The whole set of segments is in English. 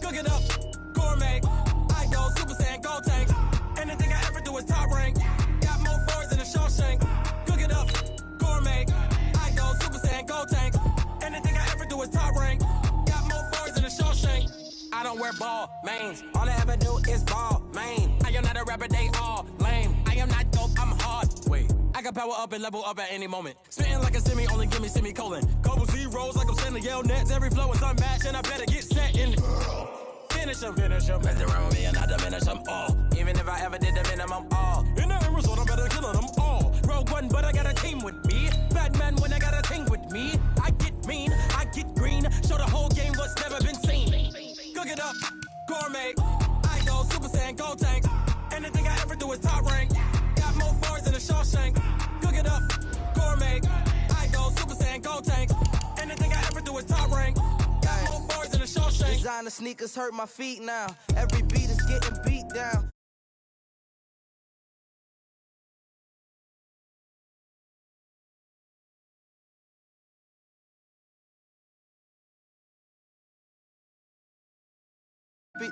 Cook it up, gourmet. I go Super Saiyan, gold tank. Anything I ever do is top rank. Got more boys than a Shawshank. Cook it up, gourmet. I go Super Saiyan, gold tank. Anything I ever do is top rank. Got more boys than a Shawshank. I don't wear ball mains. All I ever do is ball main. I am not a rapper, they all lame. I am not dope, I'm hard. Wait, I can power up and level up at any moment. Spitting like a semi, only give me semicolon. Couple zeros like I'm sending yell nets. Every flow is unmatched, and I better get set in. Finish them. Mess around with me and I diminish them all. Even if I ever did the minimum all. In the end result, I'm better killing them all. Rogue One, but I got a team with me. Batman when I got a team with me. I get mean, I get green. Show the whole game what's never been seen. Cook it up, gourmet. I go Super Saiyan, gold tank. Anything I ever do is top rank. Got more bars than a Shawshank. Cook it up, gourmet. I go Super Saiyan, gold tank. Anything I ever do is top rank. Got more bars than a Shawshank. Designer sneakers hurt my feet now. Every beat is getting beat down.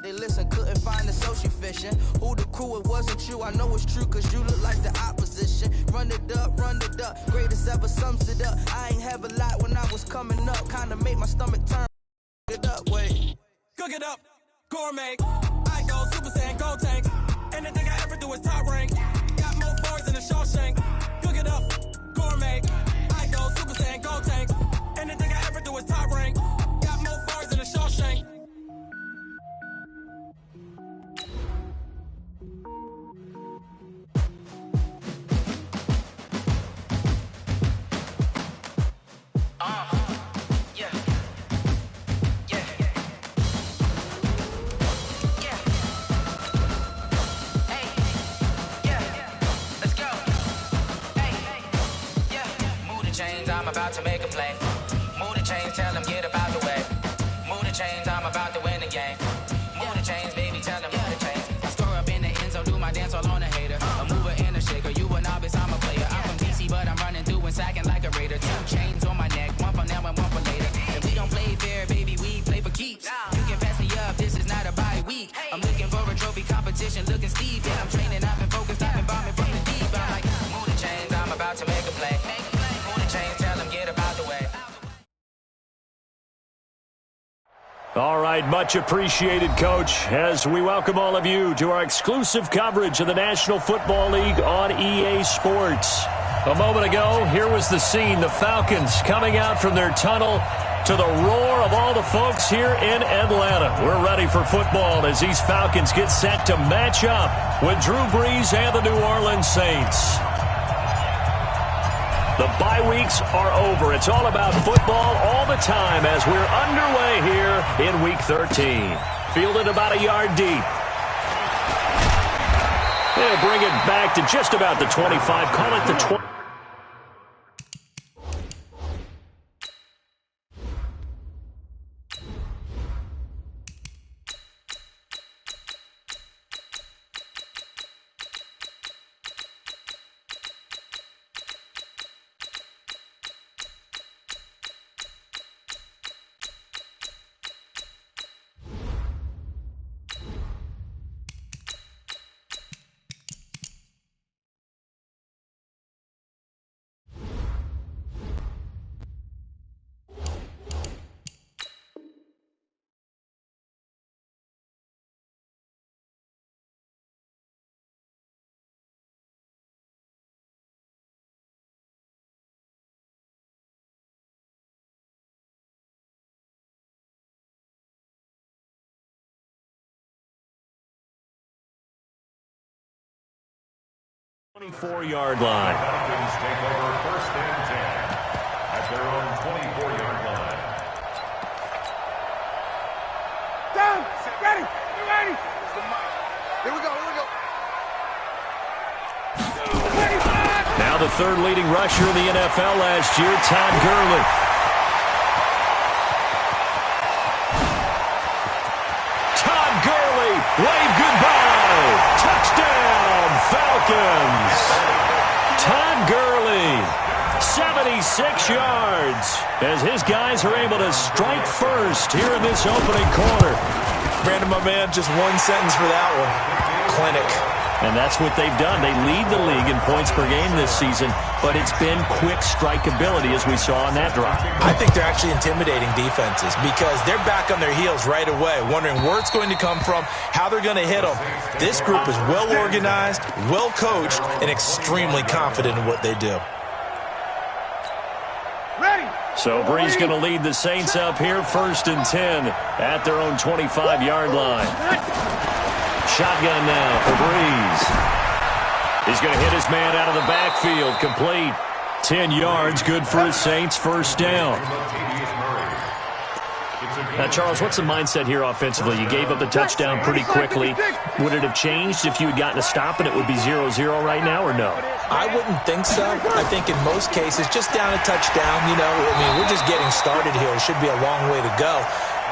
They listen, couldn't find the social fishing. Who the crew, it wasn't you. I know it's true, cause you look like the opposition. Run it up, greatest ever sums it up. I ain't have a lot when I was coming up. Kinda made my stomach turn it up, wait. Cook it up, gourmet. I go Super Saiyan, gold tank. Anything I ever do is top rank. Got more bars than a Shawshank. Cook it up, gourmet. I go Super Saiyan, gold tank. Anything I ever do is top rank. Got more bars than a Shawshank. I'm about to make a play. Move the chains, tell them get about the way. Move the chains, I'm about to win the game. Move the chains, baby, tell them move the chains. I score up in the end zone, do my dance all on a hater. A mover and a shaker, you a novice, I'm a player. I'm from DC, but I'm running through and sacking like a raider. 2 chains on my neck, one for now and one for later. If we don't play fair, baby, we play for keeps. You can pass me up, this is not a bye week. I'm looking for a trophy competition, looking steep. Yeah, I'm training, I've been focused, I've been bombing from the deep. I'm like, move the chains, I'm about to make a play. Move the chains, tell them get about the way. All right, much appreciated, Coach, as we welcome all of you to our exclusive coverage of the National Football League on EA Sports. A moment ago, here was the scene, the Falcons coming out from their tunnel to the roar of all the folks here in Atlanta. We're ready for football as these Falcons get set to match up with Drew Brees and the New Orleans Saints. The bye weeks are over. It's all about football all the time as we're underway here in Week 13. Fielded about a yard deep. They'll bring it back to just about the 25. Call it the 20. Yard line. Falcons take over 1st and 10 at their own 24-yard line. Down, ready, ready. Here we go. Now the 3rd leading rusher in the NFL last year, Todd Gurley. Todd Gurley, wave goodbye. Touchdown, Falcons. Todd Gurley, 76 yards. as his guys are able to strike first here in this opening quarter. Brandon, my man, just one sentence for that one. Clinic. And that's what they've done. They lead the league in points per game this season, but it's been quick strikeability as we saw on that drive. I think they're actually intimidating defenses because they're back on their heels right away, wondering where it's going to come from, how they're going to hit them. This group is well organized, well coached, and extremely confident in what they do. So Brees going to lead the Saints up here 1st and 10 at their own 25-yard line. Shotgun now for Brees. He's going to hit his man out of the backfield. Complete. 10 yards, good for the Saints. First down. Now, Charles, what's the mindset here offensively? You gave up the touchdown pretty quickly. Would it have changed if you had gotten a stop and it would be 0-0 right now, or no? I wouldn't think so. I think in most cases, just down a touchdown, we're just getting started here. It should be a long way to go.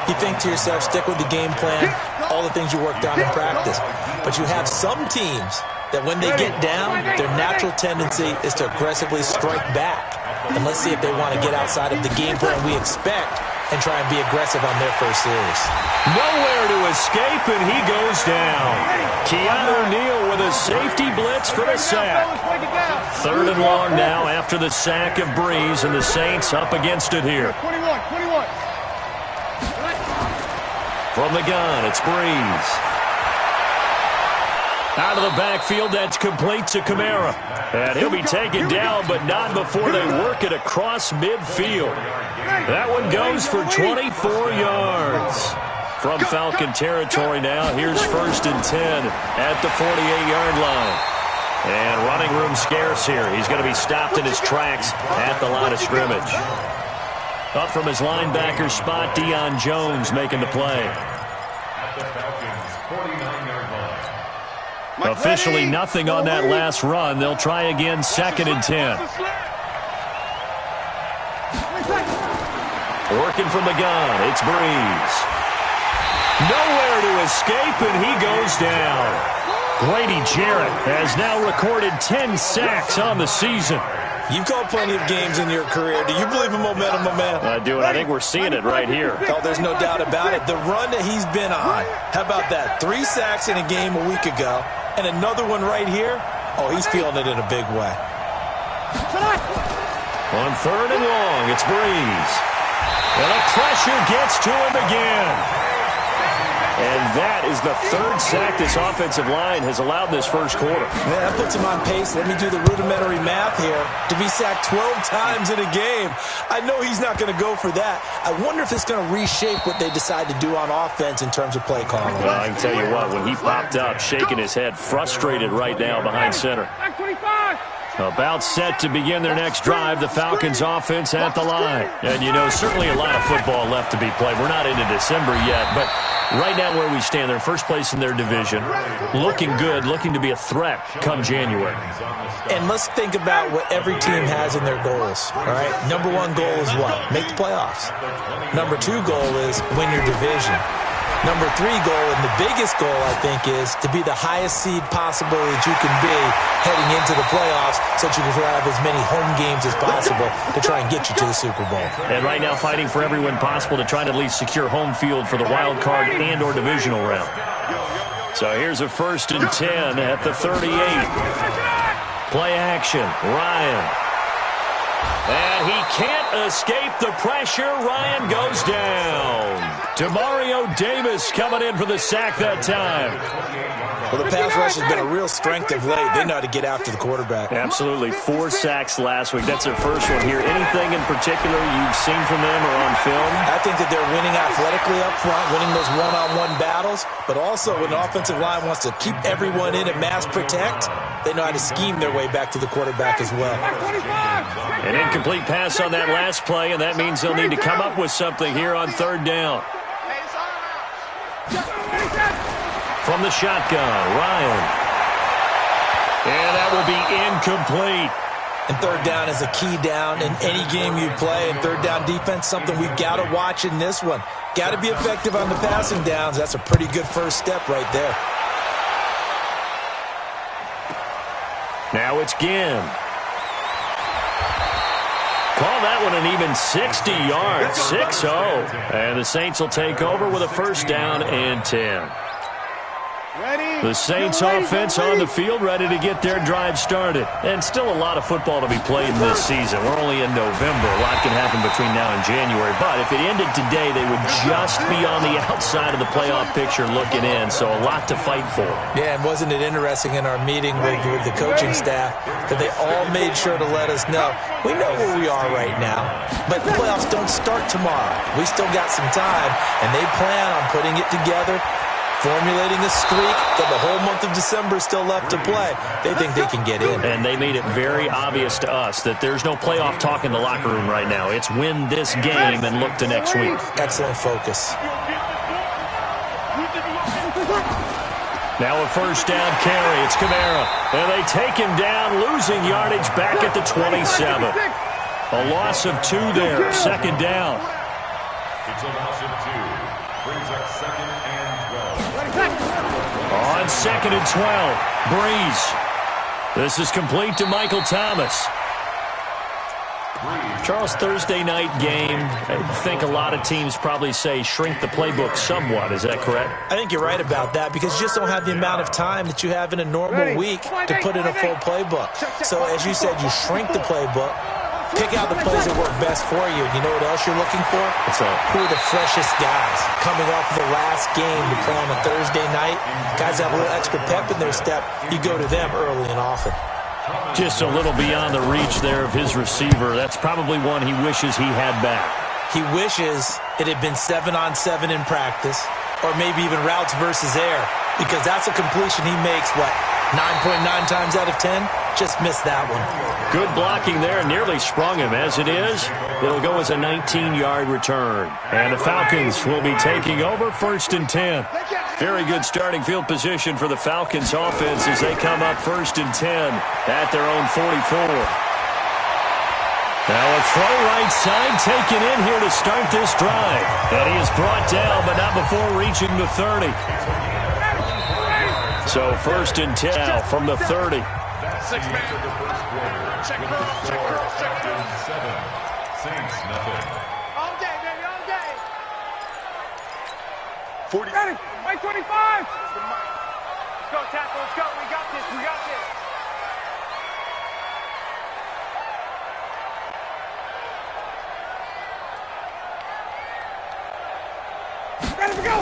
You think to yourself, stick with the game plan, all the things you worked on in practice. But you have some teams that when they get down, their natural tendency is to aggressively strike back. And let's see if they want to get outside of the game plan we expect and try and be aggressive on their first series. Nowhere to escape, and he goes down. Keanu Neal with a safety blitz for the sack. 3rd and long now after the sack of Brees, and the Saints up against it here. 21. From the gun, it's Brees. Out of the backfield, that's complete to Kamara. And he'll be taken down, but not before they work it across midfield. That one goes for 24 yards. From Falcon territory now, here's 1st and 10 at the 48-yard line. And running room scarce here. He's going to be stopped in his tracks at the line of scrimmage. Up from his linebacker spot, Deion Jones making the play. Officially nothing on that last run. They'll try again, 2nd and 10. Working from the gun, it's Brees. Nowhere to escape, and he goes down. Grady Jarrett has now recorded 10 sacks on the season. You've called plenty of games in your career. Do you believe in momentum, my man? I do, and I think we're seeing it right here. Oh, there's no doubt about it. The run that he's been on, how about that? 3 sacks in a game a week ago, and another one right here. Oh, he's feeling it in a big way. On 3rd and long, it's Brees. And the pressure gets to him again. And that is the 3rd sack this offensive line has allowed this first quarter. Man, that puts him on pace. Let me do the rudimentary math here. To be sacked 12 times in a game, I know he's not going to go for that. I wonder if it's going to reshape what they decide to do on offense in terms of play calling. Well, I can tell you what, when he popped up, shaking his head, frustrated right now behind center. About set to begin their next drive, the Falcons offense at the line. And, certainly a lot of football left to be played. We're not into December yet, but right now where we stand, they're first place in their division. Looking good, looking to be a threat come January. And let's think about what every team has in their goals, all right? Number 1 goal is what? Make the playoffs. Number 2 goal is win your division. Number 3 goal, and the biggest goal, I think, is to be the highest seed possible that you can be heading into the playoffs so that you can have as many home games as possible to try and get you to the Super Bowl. And right now fighting for every win possible to try to at least secure home field for the wild card and or divisional round. So here's a 1st and 10 at the 38. Play action, Ryan. And he can't escape the pressure. Ryan goes down. Demario Davis coming in for the sack that time. Well, the pass rush has been a real strength of late. They know how to get after the quarterback. Absolutely. 4 sacks last week. That's their first one here. Anything in particular you've seen from them or on film? I think that they're winning athletically up front, winning those one-on-one battles, but also when the offensive line wants to keep everyone in and mass protect, they know how to scheme their way back to the quarterback as well. An incomplete pass on that last play, and that means they'll need to come up with something here on 3rd down. From the shotgun, Ryan. And that will be incomplete. And 3rd down is a key down in any game you play. And 3rd down defense, something we've got to watch in this one. Got to be effective on the passing downs. That's a pretty good first step right there. Now it's Ginn. Call that one an even 60 yards, 6-0. And the Saints will take over with a first down and 10. The Saints offense on the field, ready to get their drive started. And still a lot of football to be played in this season. We're only in November. A lot can happen between now and January. But if it ended today, they would just be on the outside of the playoff picture looking in. So a lot to fight for. Yeah, and wasn't it interesting in our meeting with the coaching staff that they all made sure to let us know, we know where we are right now, but the playoffs don't start tomorrow. We still got some time, and they plan on putting it together, formulating a streak, that the whole month of December is still left to play. They think they can get in. And they made it very obvious to us that there's no playoff talk in the locker room right now. It's win this game and look to next week. Excellent focus. Now a first down carry. It's Kamara. And they take him down, losing yardage back at the 27. A loss of 2 there. Second down. It's a loss of 2. Brings up second and 12. On second and 12, Breeze. This is complete to Michael Thomas. Charles, Thursday night game, I think a lot of teams probably say shrink the playbook somewhat. Is that correct? I think you're right about that because you just don't have the amount of time that you have in a normal week to put in a full playbook. So as you said, you shrink the playbook, pick out the plays that work best for you. You know what else you're looking for? What's that? Who are the freshest guys coming off the last game to play on a Thursday night? Guys have a little extra pep in their step. You go to them early and often. Just a little beyond the reach there of his receiver. That's probably one he wishes he had back. He wishes it had been 7-on-7 in practice, or maybe even routes versus air, because that's a completion he makes, 9.9 times out of 10? Just missed that one. Good blocking there. Nearly sprung him. As it is, it'll go as a 19-yard return. And the Falcons will be taking over first and 10. Very good starting field position for the Falcons offense as they come up first and 10 at their own 44. Now a throw right side taken in here to start this drive. And he is brought down, but not before reaching the 30. So first and 10 now from the 30. 6 man. Check curl. 7. Saints nothing. All day, baby, all day. 40. Got it. Mike 25. Let's go, tackle. Let's go. We got this. We got this. Ready to go.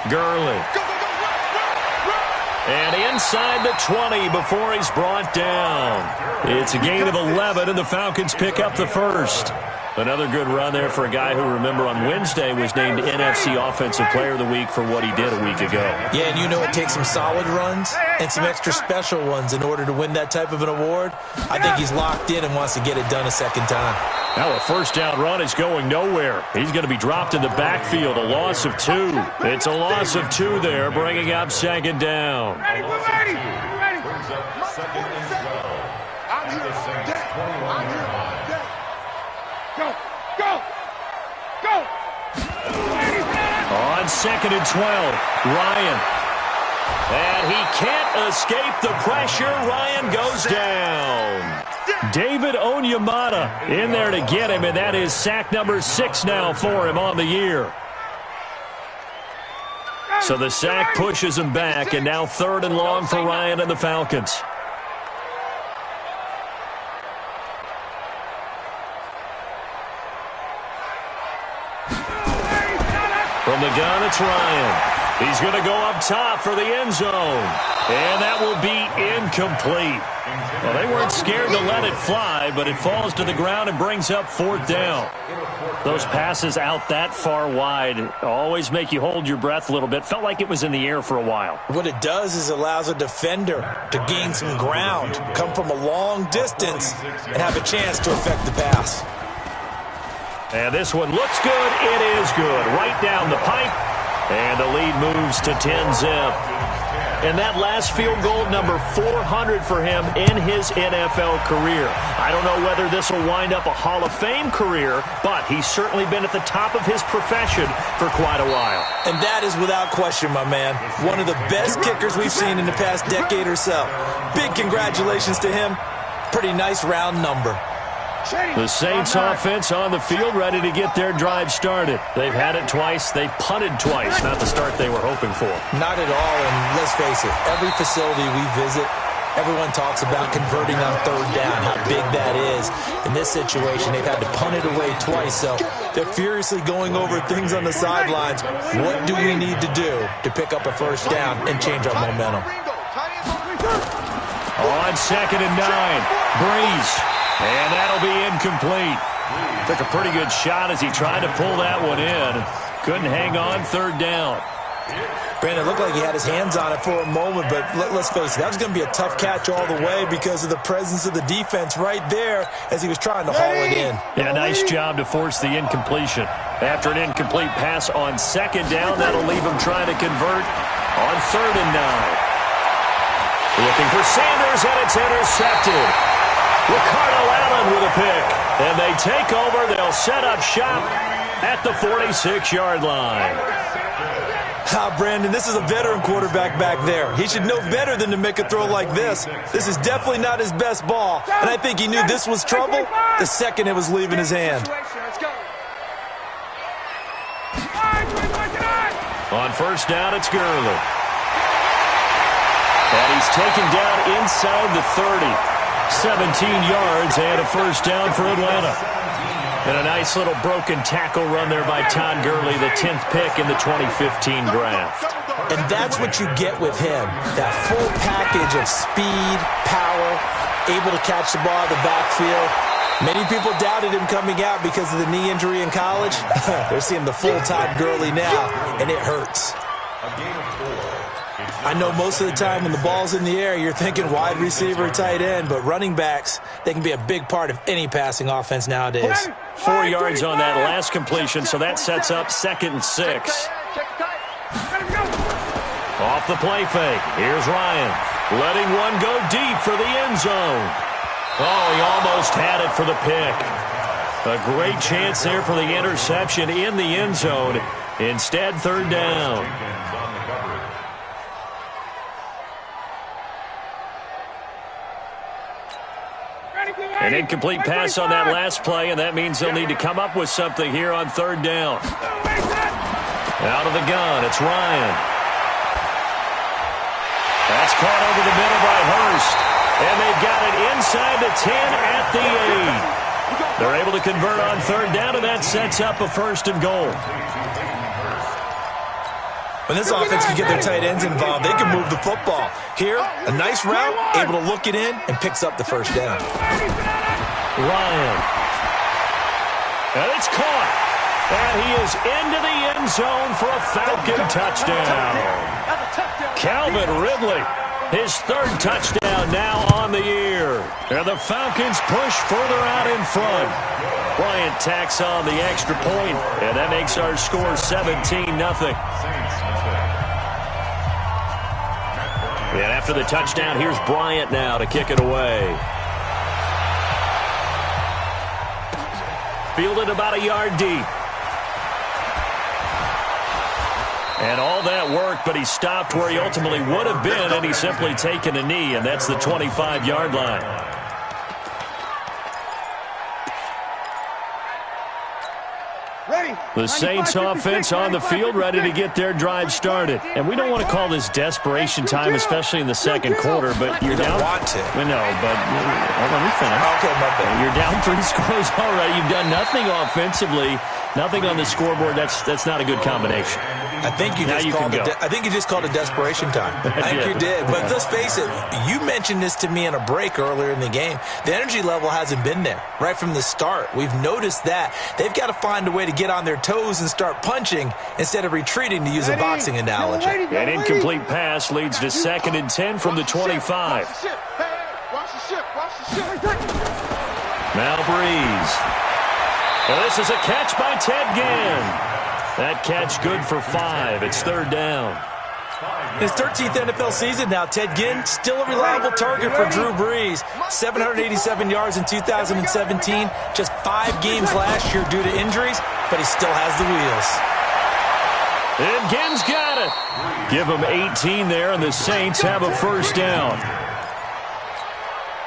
Gurley. Go, go, go. Run. And inside the 20 before he's brought down. It's a gain of 11, and the Falcons pick up the first. Another good run there for a guy who, remember, on Wednesday was named NFC Offensive Player of the Week for what he did a week ago. Yeah, and you know it takes some solid runs and some extra special ones in order to win that type of an award. I think he's locked in and wants to get it done a second time. Now a first down run is going nowhere. He's going to be dropped in the backfield, a loss of 2. It's a loss of 2 there, bringing up second down. Ready, we're ready. We're ready. Brings up second and 12. At the Saints 21-yard line. Go, go, go. On second and 12, Ryan. And he can't escape the pressure. Ryan goes down. David Onyemata in there to get him, and that is sack number 6 now for him on the year. So the sack pushes him back, and now 3rd and long for Ryan and the Falcons. From the gun, it's Ryan. He's going to go up top for the end zone. And that will be incomplete. Well, they weren't scared to let it fly, but it falls to the ground and brings up 4th down. Those passes out that far wide always make you hold your breath a little bit. Felt like it was in the air for a while. What it does is allows a defender to gain some ground, come from a long distance, and have a chance to affect the pass. And this one looks good. It is good. Right down the pipe. And the lead moves to 10-zip. And that last field goal, number 400 for him in his NFL career. I don't know whether this will wind up a Hall of Fame career, but he's certainly been at the top of his profession for quite a while. And that is without question, my man. One of the best kickers we've seen in the past decade or so. Big congratulations to him. Pretty nice round number. The Saints offense on the field, ready to get their drive started. They've had it twice. They've punted twice. Not the start they were hoping for. Not at all, and let's face it, every facility we visit, everyone talks about converting on third down, how big that is. In this situation, they've had to punt it away twice, so they're furiously going over things on the sidelines. What do we need to do to pick up a first down and change our momentum? On 2nd and 9, Breeze. And that'll be incomplete. Took a pretty good shot as he tried to pull that one in. Couldn't hang on third down. Brandon, it looked like he had his hands on it for a moment, but let's face it, that was going to be a tough catch all the way because of the presence of the defense right there as he was trying to haul it in. Yeah, nice job to force the incompletion. After an incomplete pass on 2nd down, that'll leave him trying to convert on 3rd and 9. Looking for Sanders, and it's intercepted. Ricardo Allen with a pick. And they take over. They'll set up shop at the 46-yard line. Brandon, this is a veteran quarterback back there. He should know better than to make a throw like this. This is definitely not his best ball, and I think he knew this was trouble the second it was leaving his hand. On 1st down, it's Gurley. And he's taken down inside the 30. 17 yards and a first down for Atlanta. And a nice little broken tackle run there by Todd Gurley, the 10th pick in the 2015 draft. And that's what you get with him, that full package of speed, power, able to catch the ball out of the backfield. Many people doubted him coming out because of the knee injury in college. They're seeing the full Todd Gurley now, and it hurts. I know most of the time when the ball's in the air, you're thinking wide receiver, tight end, but running backs, they can be a big part of any passing offense nowadays. 4 yards on that last completion, so that sets up 2nd and 6. Off the play fake. Here's Ryan. Letting one go deep for the end zone. Oh, he almost had it for the pick. A great chance there for the interception in the end zone. Instead, 3rd down. An incomplete pass on that last play, and that means they'll need to come up with something here on 3rd down. Out of the gun, it's Ryan. That's caught over the middle by Hurst. And they've got it inside the 10 at the 8. They're able to convert on 3rd down, and that sets up a 1st and goal. When this offense can get their tight ends involved, they can move the football. Here, a nice route, able to look it in, and picks up the 1st down. Ryan. And it's caught. And he is into the end zone for a Falcon touchdown. Calvin Ridley, his 3rd touchdown now on the year. And the Falcons push further out in front. Bryant tacks on the extra point, and that makes our score 17-0. And after the touchdown, here's Bryant now to kick it away. Fielded about a yard deep. And all that work, but he stopped where he ultimately would have been, and he's simply taken a knee, and that's the 25-yard line. The Saints offense on the field, ready to get their drive started. And we don't want to call this desperation time, especially in the 2nd quarter, but you're down. Want to. No, but let me finish. Okay, my bad. You're down 3 scores already. You've done nothing offensively, nothing on the scoreboard. That's not a good combination. I think you just called it desperation time. I think you did. But let's face it, you mentioned this to me in a break earlier in the game. The energy level hasn't been there right from the start. We've noticed that. They've got to find a way to get on their toes and start punching instead of retreating, to use a boxing analogy. An incomplete pass leads to 2nd and 10 from the 25. Now Breeze. Well, this is a catch by Ted Ginn. That catch good for 5. It's 3rd down. His 13th NFL season now, Ted Ginn, still a reliable target for Drew Brees. 787 yards in 2017, just 5 games last year due to injuries, but he still has the wheels. And Ginn's got it. Give him 18 there, and the Saints have a 1st down.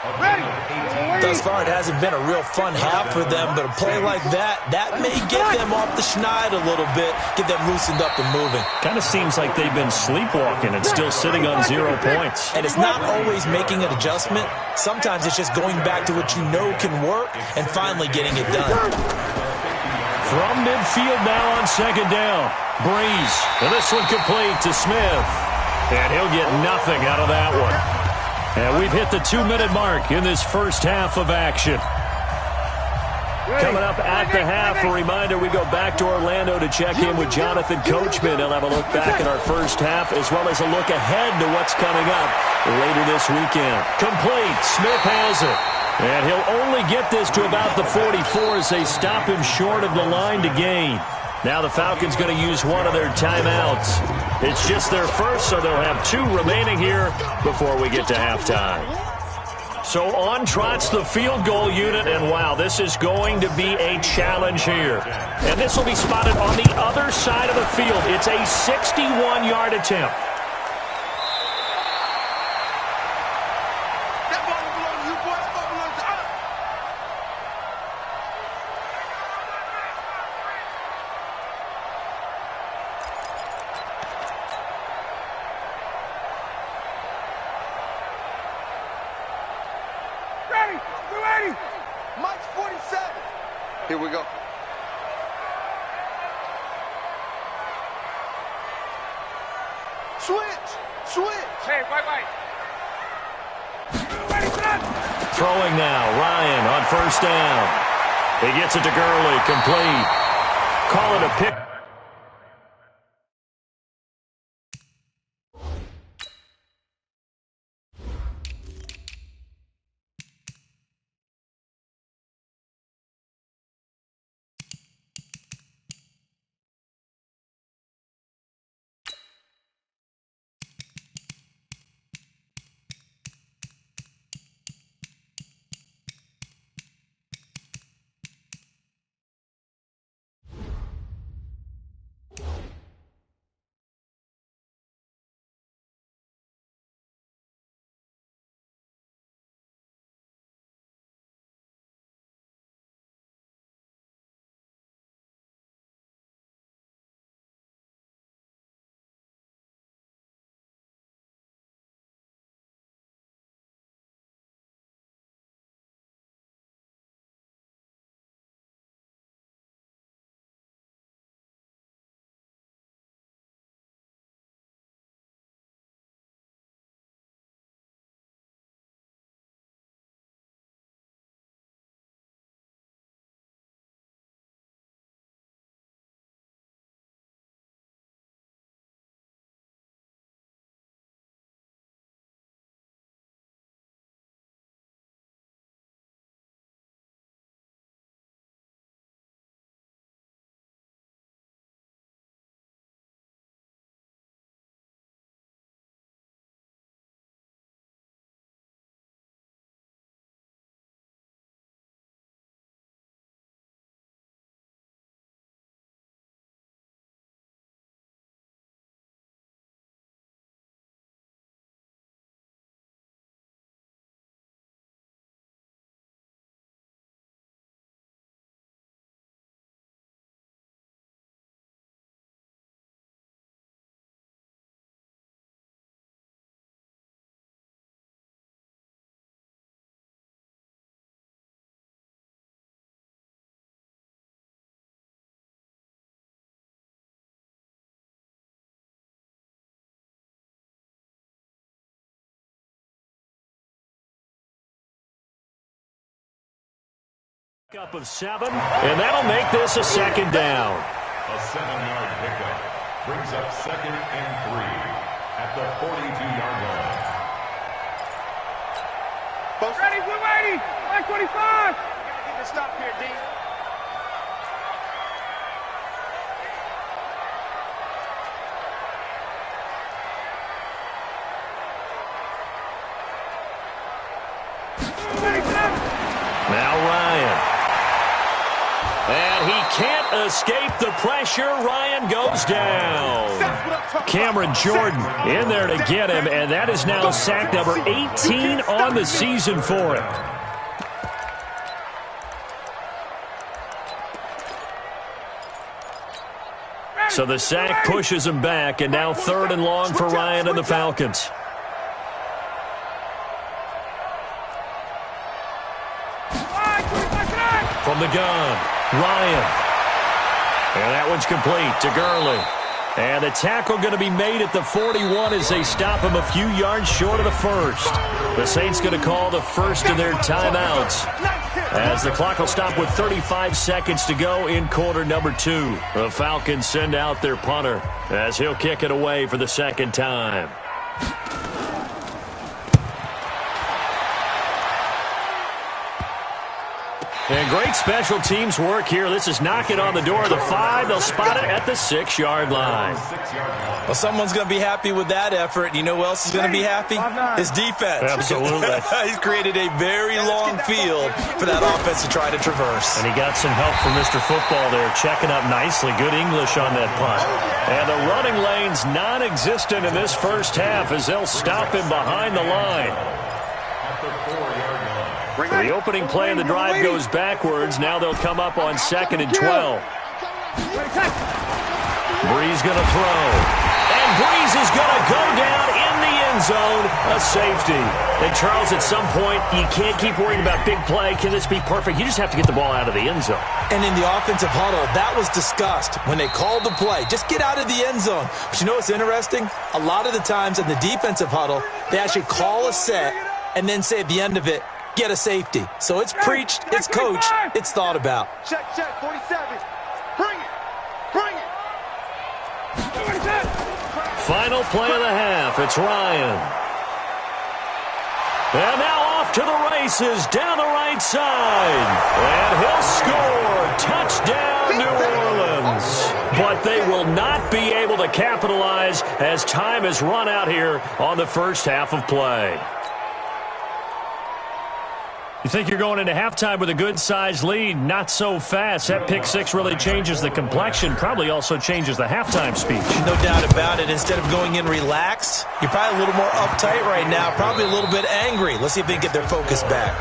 Thus far, it hasn't been a real fun half for them, but a play like that may get them off the schneid a little bit, get them loosened up and moving. Kind of seems like they've been sleepwalking and still sitting on 0 points. And it's not always making an adjustment. Sometimes it's just going back to what you know can work and finally getting it done. From midfield now on second down. Breeze. And this one complete to Smith. And he'll get nothing out of that one. And we've hit the 2-minute mark in this first half of action. Coming up at the half, a reminder, we go back to Orlando to check in with Jonathan Coachman. He'll have a look back at our first half as well as a look ahead to what's coming up later this weekend. Complete. Smith has it. And he'll only get this to about the 44 as they stop him short of the line to gain. Now the Falcons going to use one of their timeouts. It's just their first, so they'll have 2 remaining here before we get to halftime. So on trots the field goal unit, and wow, this is going to be a challenge here. And this will be spotted on the other side of the field. It's a 61-yard attempt. Here we go. Switch. Hey, wait. Throwing now, Ryan on first down. He gets it to Gurley, complete. Call it a pick. Up of 7, and that'll make this a second down. A 7-yard pickup brings up 2nd and 3 at the 42-yard line. Ready, we're ready. Line 25. Get the stop here, D. Now Ryan. And he can't escape the pressure. Ryan goes down. Cameron Jordan in there to get him, and that is now sack number 18 on the season for him. So the sack pushes him back, and now 3rd and long for Ryan and the Falcons. From the gun, Ryan. And that one's complete to Gurley. And the tackle going to be made at the 41 as they stop him a few yards short of the first. The Saints going to call the first of their timeouts as the clock will stop with 35 seconds to go in quarter number 2. The Falcons send out their punter as he'll kick it away for the second time. And great special teams work here. This is knock it on the door of the 5. They'll spot it at the 6-yard line. Well, someone's going to be happy with that effort. You know who else is going to be happy? His defense. Absolutely. He's created a very long field for that offense to try to traverse. And he got some help from Mr. Football there, checking up nicely. Good English on that punt. And the running lane's non-existent in this first half as they'll stop him behind the line. The opening play of the drive goes backwards. Now they'll come up on 2nd and 12. Breeze going to throw. And Breeze is going to go down in the end zone. A safety. And Charles, at some point, you can't keep worrying about big play. Can this be perfect? You just have to get the ball out of the end zone. And in the offensive huddle, that was discussed when they called the play. Just get out of the end zone. But you know what's interesting? A lot of the times in the defensive huddle, they actually call a set and then say at the end of it, get a safety. So it's preached, it's coached, it's thought about. Check, 47. Bring it. Final play of the half. It's Ryan. And now off to the races down the right side. And he'll score. Touchdown, New Orleans. But they will not be able to capitalize as time has run out here on the first half of play. You think you're going into halftime with a good-sized lead? Not so fast. That pick six really changes the complexion, probably also changes the halftime speech. No doubt about it. Instead of going in relaxed, you're probably a little more uptight right now, probably a little bit angry. Let's see if they can get their focus back.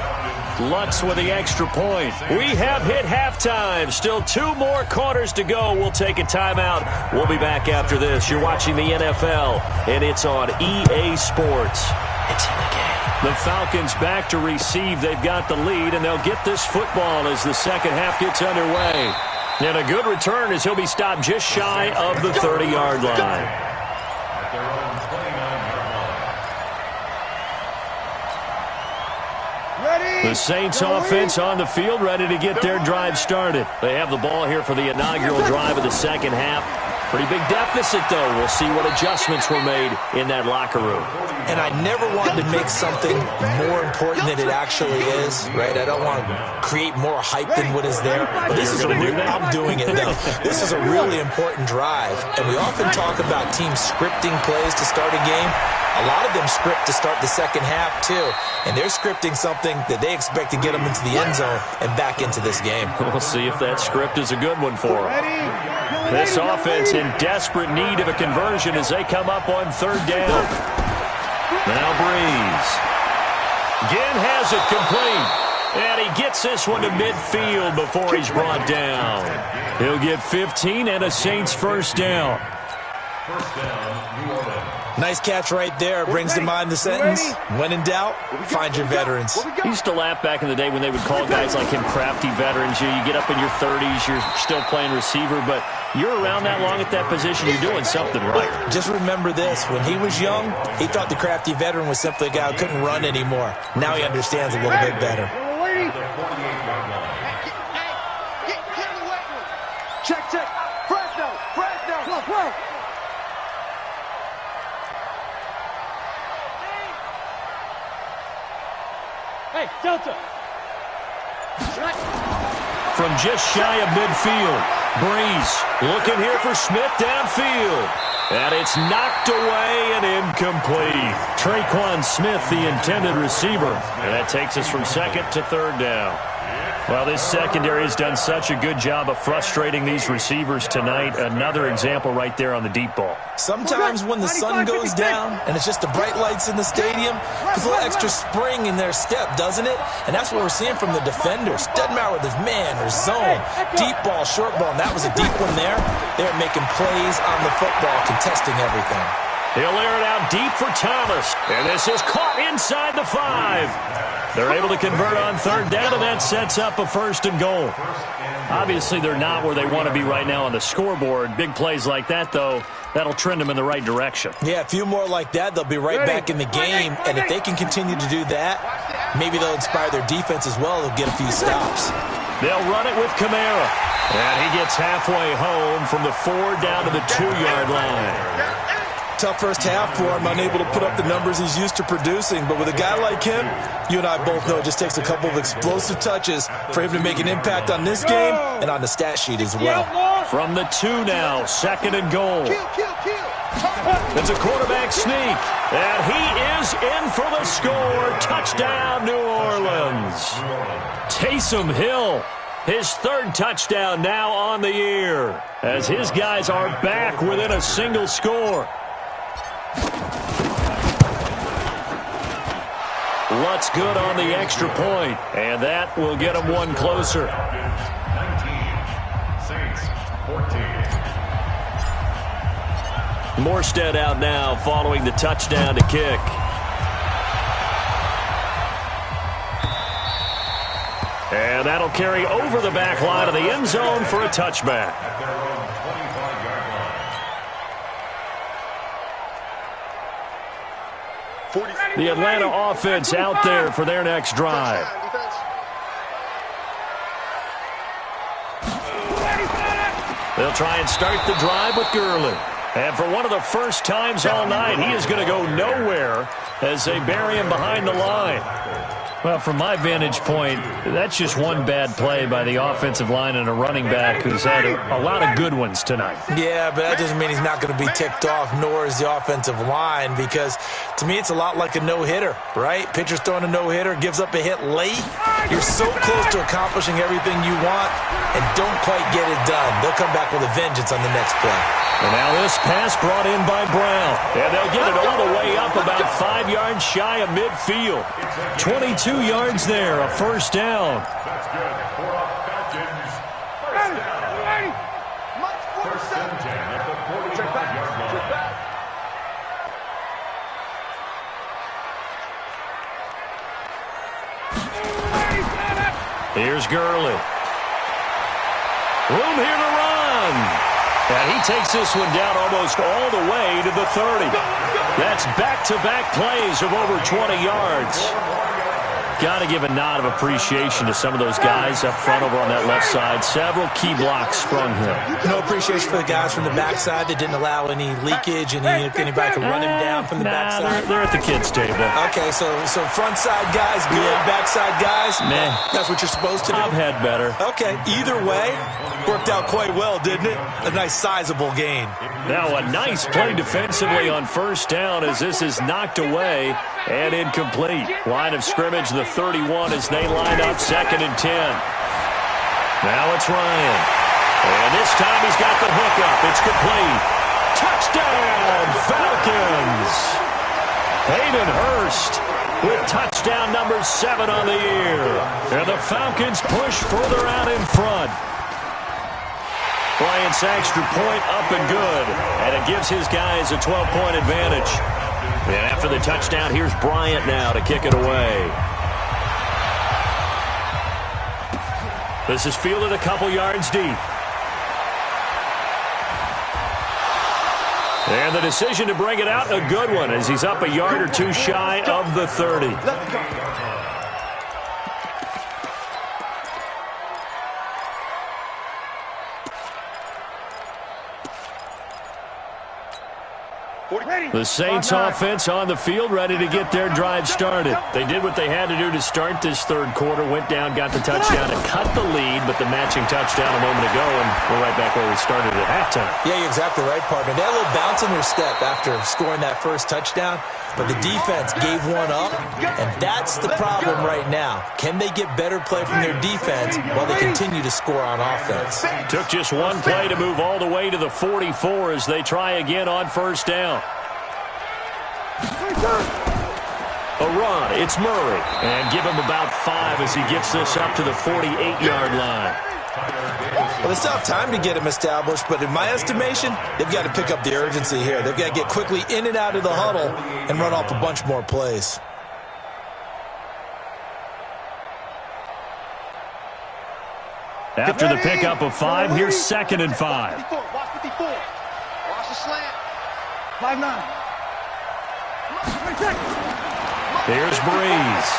Lutz with the extra point. We have hit halftime. Still 2 more quarters to go. We'll take a timeout. We'll be back after this. You're watching the NFL, and it's on EA Sports. It's in the game. The Falcons back to receive. They've got the lead, and they'll get this football as the second half gets underway. And a good return as he'll be stopped just shy of the 30-yard line. The Saints offense on the field, ready to get their drive started. They have the ball here for the inaugural drive of the second half. Pretty big deficit, though. We'll see what adjustments were made in that locker room. And I never want to make something more important than it actually is, right? I don't want to create more hype than what is there. But this is I'm doing it, though. This is a really important drive. And we often talk about teams scripting plays to start a game. A lot of them script to start the second half, too. And they're scripting something that they expect to get them into the end zone and back into this game. We'll see if that script is a good one for them. This offense in desperate need of a conversion as they come up on third down. Now Breeze. Again has it complete. And he gets this one to midfield before he's brought down. He'll get 15 and a Saints first down. First down, New Orleans. Nice catch right there. Brings to mind the sentence, when in doubt, find your veterans. I used to laugh back in the day when they would call guys like him crafty veterans. You get up in your 30s, you're still playing receiver, but you're around that long at that position, you're doing something right. Just remember this. When he was young, he thought the crafty veteran was simply a guy who couldn't run anymore. Now he understands a little bit better. Check. Fresno. Whoa. Hey, Delta. From just shy of midfield, Breeze looking here for Smith downfield. And it's knocked away and incomplete. Traquan Smith, the intended receiver. And that takes us from second to third down. Well, this secondary has done such a good job of frustrating these receivers tonight. Another example right there on the deep ball. Sometimes when the sun goes down and it's just the bright lights in the stadium, there's a little extra spring in their step, doesn't it? And that's what we're seeing from the defenders. Doesn't matter whether it's man or zone, deep ball, short ball, and that was a deep one there. They're making plays on the football, contesting everything. He'll air it out deep for Thomas. And this is caught inside the 5. They're able to convert on third down, and that sets up a 1st and goal. Obviously, they're not where they want to be right now on the scoreboard. Big plays like that, though, that'll trend them in the right direction. Yeah, a few more like that, they'll be right back in the game. And if they can continue to do that, maybe they'll inspire their defense as well. They'll get a few stops. They'll run it with Kamara. And he gets halfway home from the 4 down to the 2-yard line. Tough first half for him, unable to put up the numbers he's used to producing. But with a guy like him, you and I both know it just takes a couple of explosive touches for him to make an impact on this game and on the stat sheet as well. From the 2 now, 2nd and goal. It's a quarterback sneak, and he is in for the score. Touchdown, New Orleans. Taysom Hill, his 3rd touchdown now on the year, as his guys are back within a single score. What's good on the extra point, and that will get them one closer. 19, Saints 14. Morstead out now following the touchdown to kick. And that'll carry over the back line of the end zone for a touchback. At their own 25-yard line. The Atlanta offense out there for their next drive. They'll try and start the drive with Gurley. And for one of the first times all night, he is going to go nowhere as they bury him behind the line. Well, from my vantage point, that's just one bad play by the offensive line and a running back who's had a lot of good ones tonight. Yeah, but that doesn't mean he's not going to be ticked off, nor is the offensive line, because to me it's a lot like a no-hitter, right? Pitcher's throwing a no-hitter, gives up a hit late. You're so close to accomplishing everything you want and don't quite get it done. They'll come back with a vengeance on the next play. And now this pass brought in by Brown. And they'll get it all the way up about 5 yards shy of midfield. 22 yards there, a 1st down. That's good for a Falcons. First down. First and 10 at the 45-yard line. Here's Gurley. Room here to run. And he takes this one down almost all the way to the 30. That's back-to-back plays of over 20 yards. Got to give a nod of appreciation to some of those guys up front over on that left side. Several key blocks sprung here. No appreciation for the guys from the backside that didn't allow any leakage and anybody could run him down from the backside. They're at the kids' table. Okay, so front side guys good, backside guys, man, that's what you're supposed to do. I've had better. Okay, either way, worked out quite well, didn't it? A nice sizable gain. Now a nice play defensively on 1st down as this is knocked away and incomplete. Line of scrimmage, the 31 as they line up 2nd and 10. Now it's Ryan. And this time he's got the hook up. It's complete. Touchdown, Falcons. Hayden Hurst with touchdown number 7 on the year. And the Falcons push further out in front. Bryant's extra point up and good. And it gives his guys a 12-point advantage. And after the touchdown, here's Bryant now to kick it away. This is fielded a couple yards deep. And the decision to bring it out, a good one, as he's up a yard or two shy of the 30. The Saints offense on the field, ready to get their drive started. They did what they had to do to start this third quarter, went down, got the touchdown, and cut the lead, but the matching touchdown a moment ago, and we're right back where we started at halftime. Yeah, you're exactly right, partner. They had a little bounce in their step after scoring that first touchdown, but the defense gave one up, and that's the problem right now. Can they get better play from their defense while they continue to score on offense? Took just one play to move all the way to the 44 as they try again on first down. A run, it's Murray, and give him about 5 as he gets this up to the 48-yard line. Well, they still have time to get him established, but in my estimation, they've got to pick up the urgency here. They've got to get quickly in and out of the huddle and run off a bunch more plays. After the pickup of 5, here's 2nd and 5. Watch 54. Watch the slant. 5-9. Here's Breeze.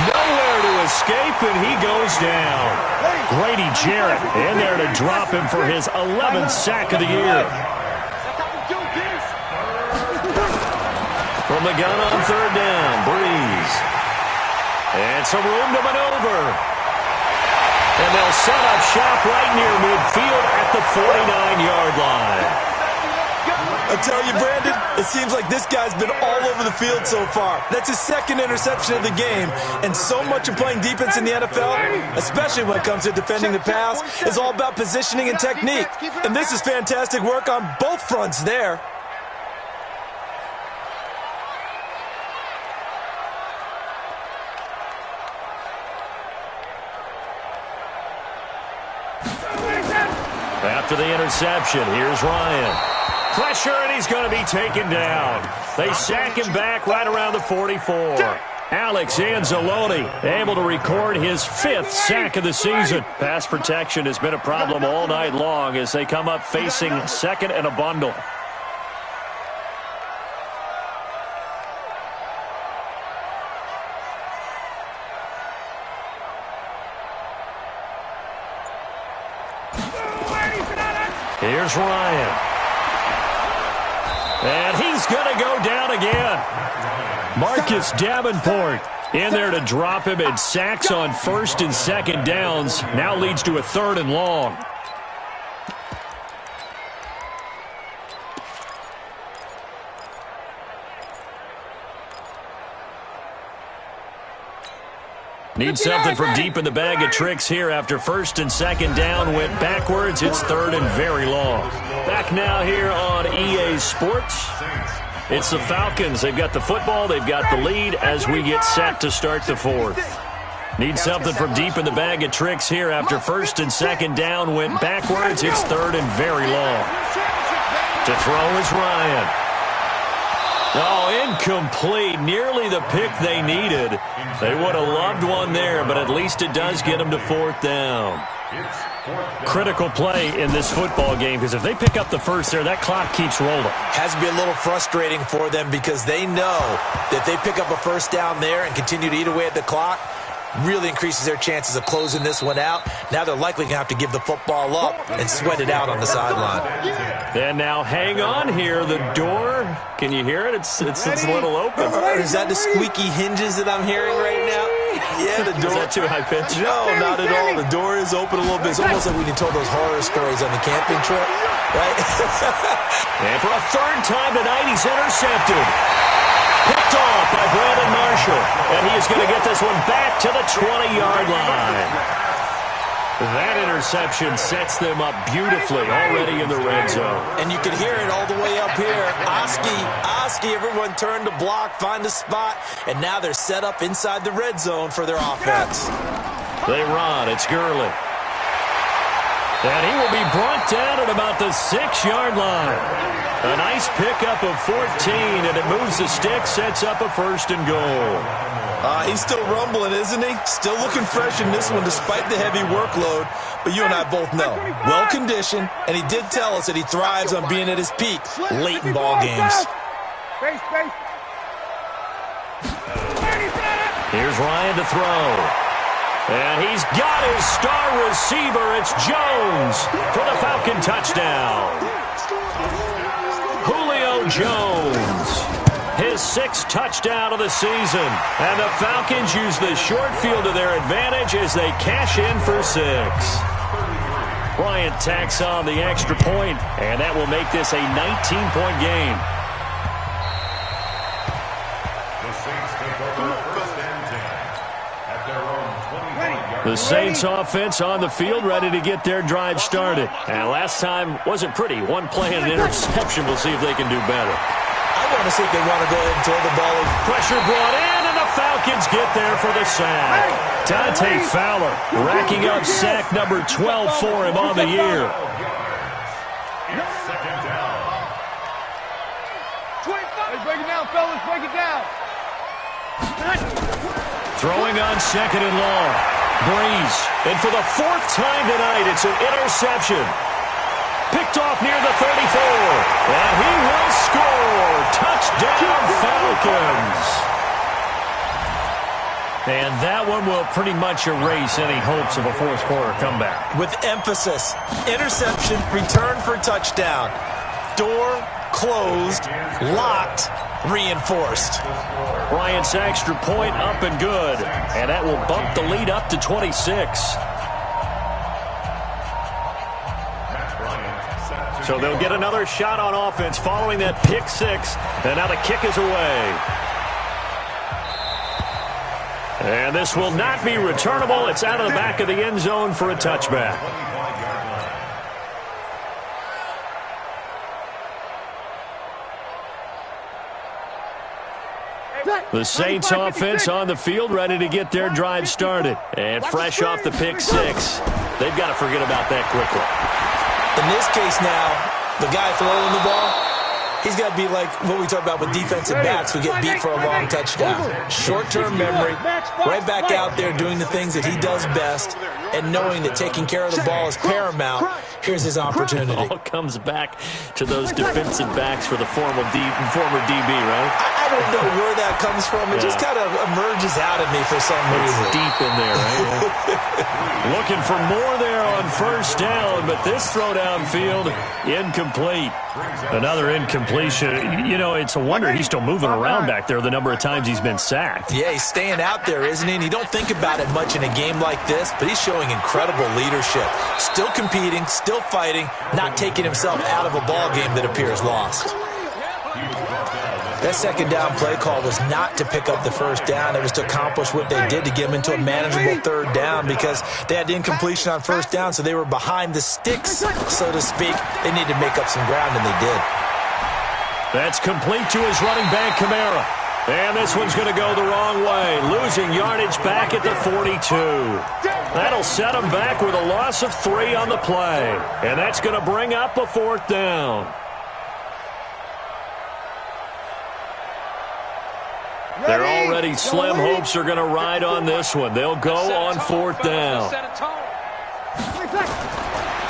Nowhere to escape, and he goes down. Grady Jarrett in there to drop him for his 11th sack of the year. From the gun on third down, Breeze. And some room to maneuver. And they'll set up shop right near midfield at the 49-yard line. I tell you, Brandon, it seems like this guy's been all over the field so far. That's his 2nd interception of the game. And so much of playing defense in the NFL, especially when it comes to defending the pass, is all about positioning and technique. And this is fantastic work on both fronts there. After the interception, here's Ryan. Pressure, and he's going to be taken down. They sack him back right around the 44. Alex Anzalone able to record his 5th sack of the season. Pass protection has been a problem all night long as they come up facing 2nd and a bundle. Here's Ryan. And he's going to go down again. Marcus Davenport in there to drop him, and sacks on 1st and 2nd downs. Now leads to a 3rd and long. Need something from deep in the bag of tricks here after 1st and 2nd down. Went backwards. It's 3rd and very long. Back now here on EA Sports. It's the Falcons. They've got the football. They've got the lead as we get set to start the 4th. Need something from deep in the bag of tricks here after 1st and 2nd down. Went backwards. It's 3rd and very long. To throw is Ryan. Oh, incomplete. Nearly the pick they needed. They would have loved one there, but at least it does get them to 4th down. Critical play in this football game, because if they pick up the first there, that clock keeps rolling. Has to be a little frustrating for them because they know that if they pick up a 1st down there and continue to eat away at the clock, really increases their chances of closing this one out. Now they're likely going to have to give the football up and sweat it out on the sideline. And now hang on here. The door, can you hear it? It's a little open. Is that the squeaky hinges that I'm hearing right now? Yeah, the door. Is that too high pitch? No, not at all. The door is open a little bit. It's almost like when you told those horror stories on the camping trip, right? And for a 3rd time tonight, he's intercepted. Picked off by Brandon Marshall. And he is going to get this one back to the 20-yard line. That interception sets them up beautifully already in the red zone. And you can hear it all the way up here. Oski, everyone turned to block, find a spot, and now they're set up inside the red zone for their offense. They run. It's Gurley. And he will be brought down at about the 6-yard line. A nice pickup of 14, and it moves the stick, sets up a 1st and goal. He's still rumbling, isn't he? Still looking fresh in this one despite the heavy workload. But you and I both know, well-conditioned, and he did tell us that he thrives on being at his peak late in ball games. Here's Ryan to throw. And he's got his star receiver. It's Jones for the Falcon touchdown. Julio Jones, his 6th touchdown of the season. And the Falcons use the short field to their advantage as they cash in for 6. Bryant tacks on the extra point, and that will make this a 19-point game. The Saints offense on the field, ready to get their drive started. And last time wasn't pretty. One play and an interception. We'll see if they can do better. I want to see if they want to go ahead and throw the ball. Pressure brought in, and the Falcons get there for the sack. Dante Fowler racking up sack number 12 for him on the year. Second down. Let's break it down, fellas. Break it down. Throwing on 2nd and long. Breeze. And for the 4th time tonight, it's an interception. Picked off near the 34. And he will score. Touchdown, Falcons. And that one will pretty much erase any hopes of a 4th quarter comeback. With emphasis. Interception, return for touchdown. Door closed, locked, reinforced. Bryant's extra point up and good. And that will bump the lead up to 26. So they'll get another shot on offense following that pick 6. And now the kick is away. And this will not be returnable. It's out of the back of the end zone for a touchback. The Saints offense on the field, ready to get their drive started. And fresh off the pick 6. They've got to forget about that quickly. In this case now, the guy throwing the ball, he's got to be like what we talk about with defensive backs who get beat for a long touchdown. Short-term memory, right back out there doing the things that he does best, and knowing that taking care of the ball is paramount. Here's his opportunity. It all comes back to those defensive backs for the former DB, right? I don't know where that comes from. It just kind of emerges out of me for some reason. It's deep in there, right? Looking for more there on 1st down, but this throw downfield, incomplete. Another incompletion. You know, it's a wonder he's still moving around back there the number of times he's been sacked. Yeah, he's staying out there, isn't he? And you don't think about it much in a game like this, but he's showing incredible leadership. Still competing, still fighting, not taking himself out of a ball game that appears lost. That 2nd down play call was not to pick up the 1st down. It was to accomplish what they did to get him into a manageable 3rd down because they had the incompletion on 1st down, so they were behind the sticks, so to speak. They needed to make up some ground, and they did. That's complete to his running back, Kamara. And this one's going to go the wrong way, losing yardage back at the 42. That'll set him back with a loss of 3 on the play. And that's going to bring up a 4th down. They're already slim hopes are going to ride on this one. They'll go on 4th down.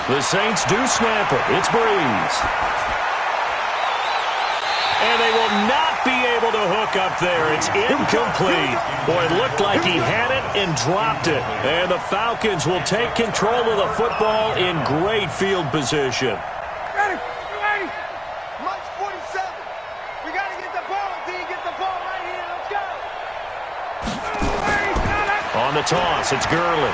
The Saints do snap it. It's Breeze. And they will not be able to hook up there. It's incomplete. Boy, it looked like he had it and dropped it. And the Falcons will take control of the football in great field position. Ready. March 47. We got to get the ball, D. Get the ball right here. Let's go. On the toss, it's Gurley.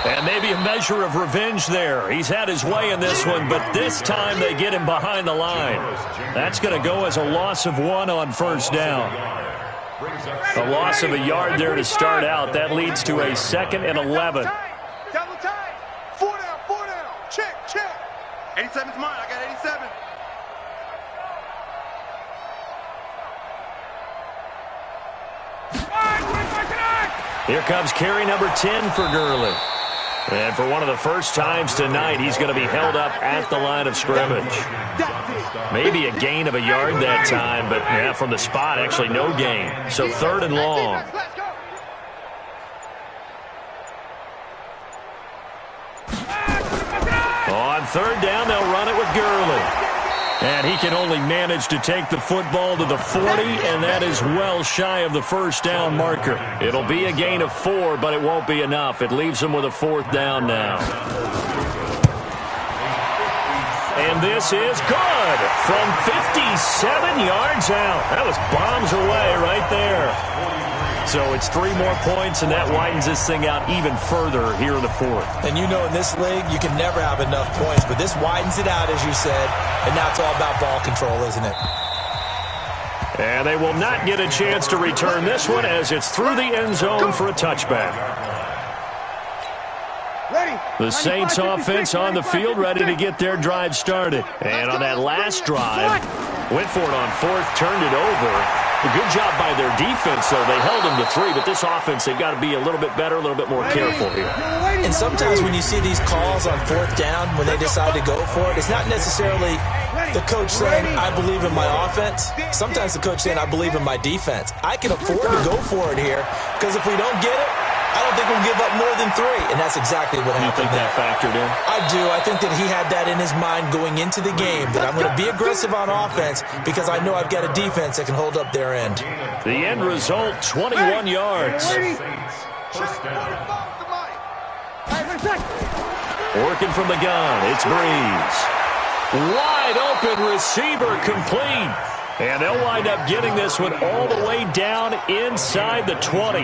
And maybe a measure of revenge there. He's had his way in this one, but this time they get him behind the line. That's going to go as a loss of 1 on 1st down. A loss of a yard there to start out. That leads to a 2nd and 11. Double time. 4 down, 4 down. Check. 87's mine. I got 87. Here comes carry number 10 for Gurley. And for one of the first times tonight, he's going to be held up at the line of scrimmage. Maybe a gain of a yard that time, but yeah, from the spot, actually no gain. So 3rd and long. On 3rd down, they'll run it with Gurley. And he can only manage to take the football to the 40, and that is well shy of the 1st down marker. It'll be a gain of 4, but it won't be enough. It leaves him with a 4th down now. And this is good from 57 yards out. That was bombs away right there. So it's 3 more points, and that widens this thing out even further here in the fourth. And you know in this league, you can never have enough points, but this widens it out, as you said, and now it's all about ball control, isn't it? And they will not get a chance to return this one as it's through the end zone for a touchback. The Saints offense on the field ready to get their drive started. And on that last drive, went for it on fourth, turned it over. A good job by their defense, though. They held them to 3, but this offense, they've got to be a little bit better, a little bit more careful here. And sometimes when you see these calls on fourth down, when they decide to go for it, it's not necessarily the coach saying, I believe in my offense. Sometimes the coach saying, I believe in my defense. I can afford to go for it here, because if we don't get it, I don't think we'll give up more than 3, and that's exactly what happened. You think that factored in? I do. I think that he had that in his mind going into the game, that I'm going to be aggressive on offense because I know I've got a defense that can hold up their end. The end result, 21 yards. Working from the gun, it's Breeze. Wide open receiver complete. And they'll wind up getting this one all the way down inside the 20.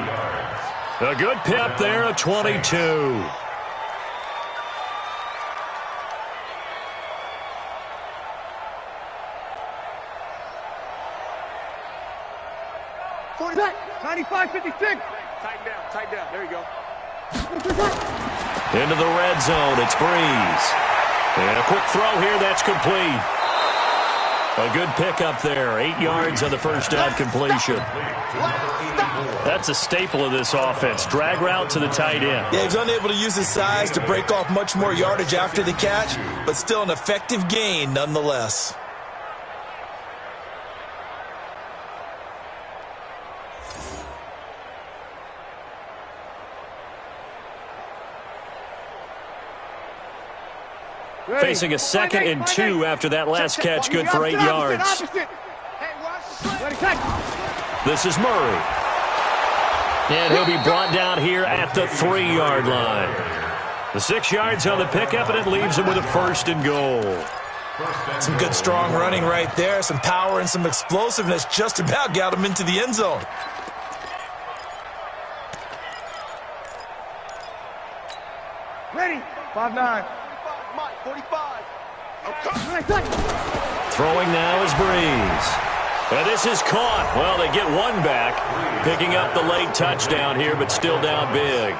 A good pip there, a 22. Back, 95-56. Tighten down. There you go. Into the red zone, it's Breeze. And a quick throw here, that's complete. A good pickup there, 8 yards on the first down completion. That's a staple of this offense. Drag route to the tight end. Yeah, he's unable to use his size to break off much more yardage after the catch, but still an effective gain nonetheless. Facing a 2nd and 2 after that last catch, good for 8 yards. This is Murray. And he'll be brought down here at the 3-yard line. The 6 yards on the pickup, and it leaves him with a 1st and goal. Some good strong running right there. Some power and some explosiveness just about got him into the end zone. Ready. 5-9. 45. Throwing now is Breeze. And this is caught. Well, they get one back, picking up the late touchdown here, but still down big.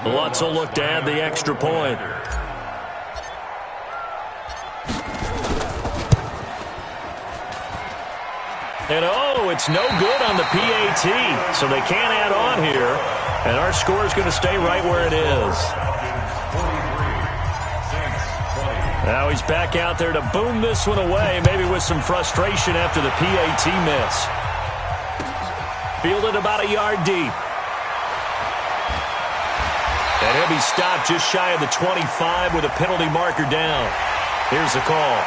Lutz will look to add the extra point. And oh, it's no good on the PAT, so they can't add on here. And our score is going to stay right where it is. Now he's back out there to boom this one away, maybe with some frustration after the PAT miss. Fielded about a yard deep. And he'll be stopped just shy of the 25 with a penalty marker down. Here's the call.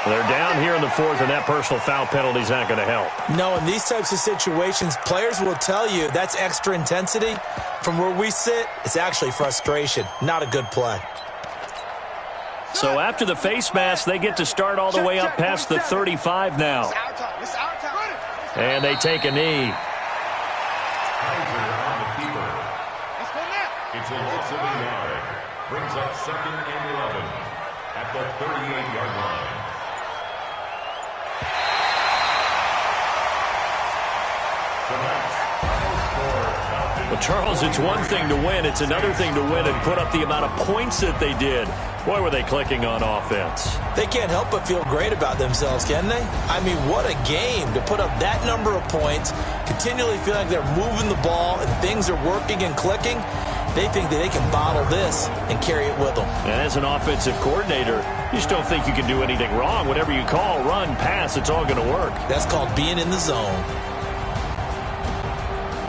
They're down here in the 4th, and that personal foul penalty is not going to help. No, in these types of situations, players will tell you that's extra intensity. From where we sit, it's actually frustration. Not a good play. So after the face mask, they get to start all the way up past the 35 now. And they take a knee. It's a loss of a yard. Brings up 2nd and 11 at the 38-yard line. Well, Charles, it's one thing to win. It's another thing to win and put up the amount of points that they did. Boy, were they clicking on offense. They can't help but feel great about themselves, can they? I mean, what a game to put up that number of points, continually feel like they're moving the ball and things are working and clicking. They think that they can bottle this and carry it with them. And as an offensive coordinator, you just don't think you can do anything wrong. Whatever you call, run, pass, it's all going to work. That's called being in the zone.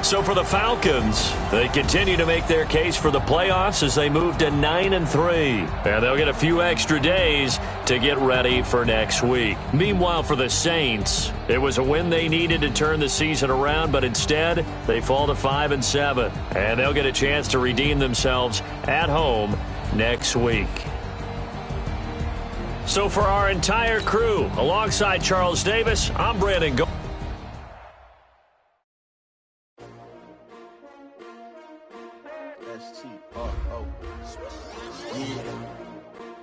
So for the Falcons, they continue to make their case for the playoffs as they move to 9-3. And they'll get a few extra days to get ready for next week. Meanwhile, for the Saints, it was a win they needed to turn the season around, but instead they fall to 5-7. And they'll get a chance to redeem themselves at home next week. So for our entire crew, alongside Charles Davis, I'm Brandon Go.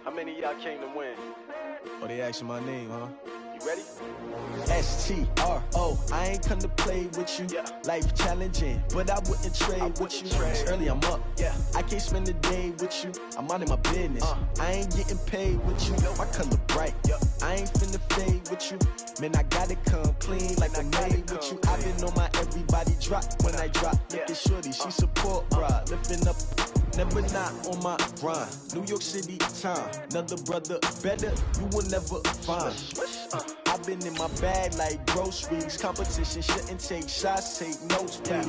How many of y'all came to win? Oh, they asking my name, huh? You ready? STRO, I ain't come to play with you. Yeah. Life challenging, but I wouldn't trade with you. It's early, I'm up. Yeah. I can't spend the day with you. I'm minding my business. I ain't getting paid with you. My color bright. Yep. I ain't finna fade with you. Man, I gotta come clean like I'm made with you. I've been on my everybody drop when I drop. Look at shorty, she support, bruh. Lifting up. Never not on my grind. New York City time. Another brother better, you will never find. I've been in my bag like groceries. Competition shouldn't take shots, take notes, please.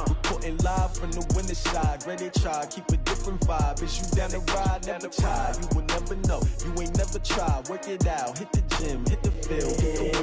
Reporting live from the winning side. Ready to try, keep a different vibe. Is you down the ride, never tired. You will never know, you ain't never tried. Work it out, hit the gym, hit the field.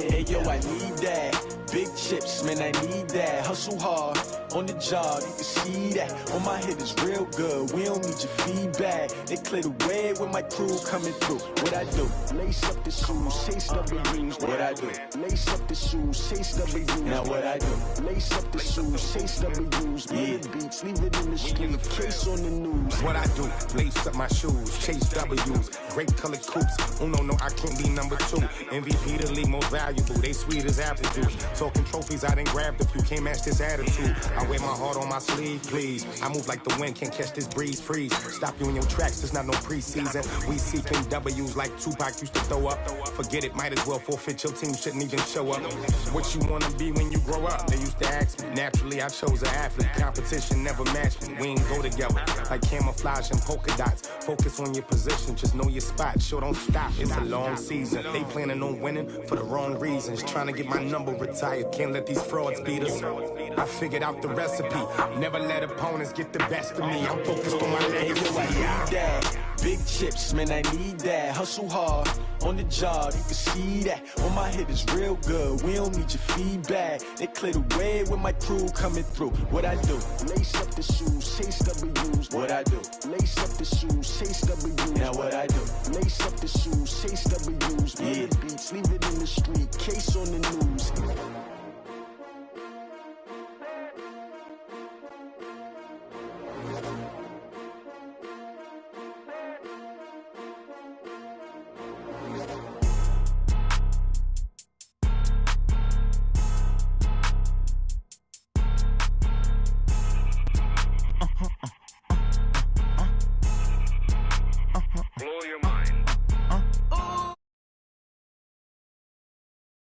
Hey yo, I need that. Big chips, man, I need that. Hustle hard, on the job, you can see that. On my hit is real good, we don't need your feedback. They clear the way with my crew coming through. What I do? Lace up the shoes, chase W's. What I do? Lace up the shoes, chase W's. Now what I do? Lace up the shoes, chase W's. Play the beats, leave it in the street, case on the news. What I do? Lace up my shoes, chase W's. Great colored coops. Oh no, I can't be number 2. MVP the league most valuable. They sweet as apple juice. Talking trophies, I didn't grab the few. Can't match this attitude. I wear my heart on my sleeve, please. I move like the wind, can't catch this breeze. Freeze. Stop you in your tracks. There's not no preseason. We seeking W's like Tupac used to throw up. Forget it, might as well forfeit. Your team shouldn't even show up. What you wanna be when you grow up? They used to ask me. Naturally, I chose an athlete. Competition never matched me. We ain't go together like camouflage and polka dots. Focus on your position, just know your spot. Sure, don't stop. It's a long season. They planning on winning for the wrong reasons. Trying to get my number retired. Can't let these frauds beat us. I figured out the recipe. Never let opponents get the best of me. I'm focused on my legacy. I need that. Big chips, man, I need that. Hustle hard, on the job, you can see that. On my hit is real good, we don't need your feedback. They clear the way with my crew coming through. What I do? Lace up the shoes, chase W's. What I do? Lace up the shoes, chase W's. Now what I do? Lace up the shoes, chase W's. Play the beats, leave it in the street, case on the